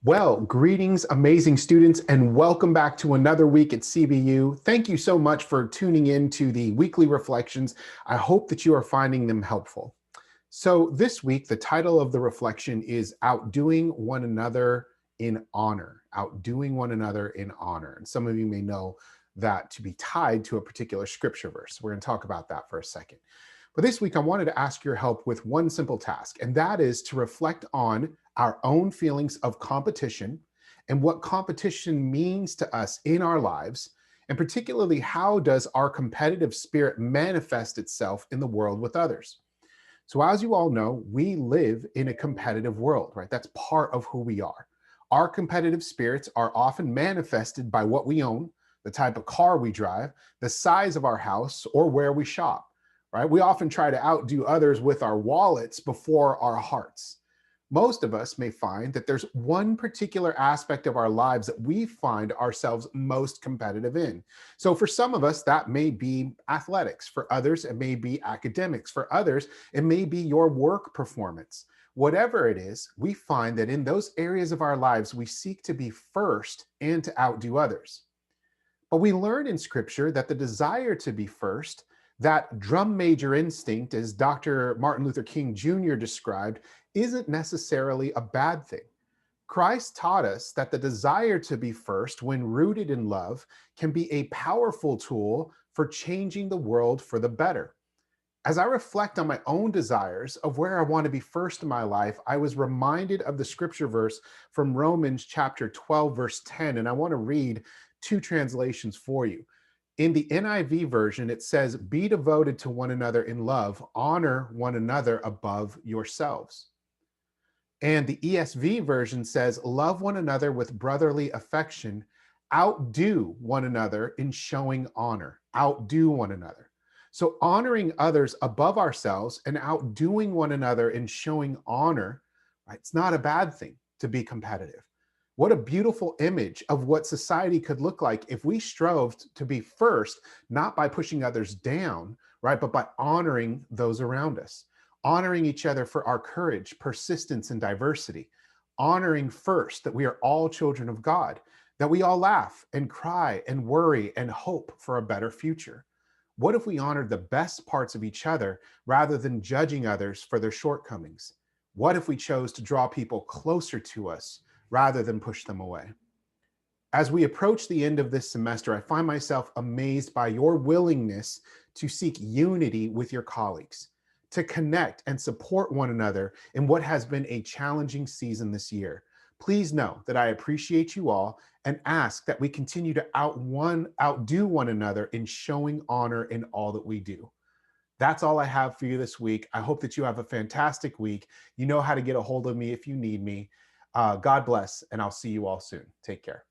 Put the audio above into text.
Well, greetings, amazing students, and welcome back to another week at CBU. Thank you so much for tuning in to the weekly reflections. I hope that you are finding them helpful. So this week, the title of the reflection is Outdoing One Another in Honor. Outdoing one another in honor. And some of you may know that to be tied to a particular scripture verse. We're going to talk about that for a second. But this week, I wanted to ask your help with one simple task, and that is to reflect on our own feelings of competition and what competition means to us in our lives, and particularly how does our competitive spirit manifest itself in the world with others. So as you all know, we live in a competitive world, right? That's part of who we are. Our competitive spirits are often manifested by what we own, the type of car we drive, the size of our house, or where we shop, right? We often try to outdo others with our wallets before our hearts. Most of us may find that there's one particular aspect of our lives that we find ourselves most competitive in. So for some of us, that may be athletics. For others, it may be academics. For others, it may be your work performance. Whatever it is, we find that in those areas of our lives, we seek to be first and to outdo others. But we learn in scripture that the desire to be first, that drum major instinct, as Dr. Martin Luther King Jr. described, isn't necessarily a bad thing. Christ taught us that the desire to be first, when rooted in love, can be a powerful tool for changing the world for the better. As I reflect on my own desires of where I want to be first in my life, I was reminded of the scripture verse from Romans chapter 12, verse 10, and I want to read two translations for you. In the NIV version, it says, "Be devoted to one another in love, honor one another above yourselves." And the ESV version says, "Love one another with brotherly affection, outdo one another in showing honor." Outdo one another. So honoring others above ourselves and outdoing one another in showing honor, right? It's not a bad thing to be competitive. What a beautiful image of what society could look like if we strove to be first, not by pushing others down, right? But by honoring those around us, honoring each other for our courage, persistence, and diversity, honoring first that we are all children of God, that we all laugh and cry and worry and hope for a better future. What if we honored the best parts of each other rather than judging others for their shortcomings? What if we chose to draw people closer to us rather than push them away? As we approach the end of this semester, I find myself amazed by your willingness to seek unity with your colleagues, to connect and support one another in what has been a challenging season this year. Please know that I appreciate you all and ask that we continue to outdo one another in showing honor in all that we do. That's all I have for you this week. I hope that you have a fantastic week. You know how to get a hold of me if you need me. God bless, and I'll see you all soon. Take care.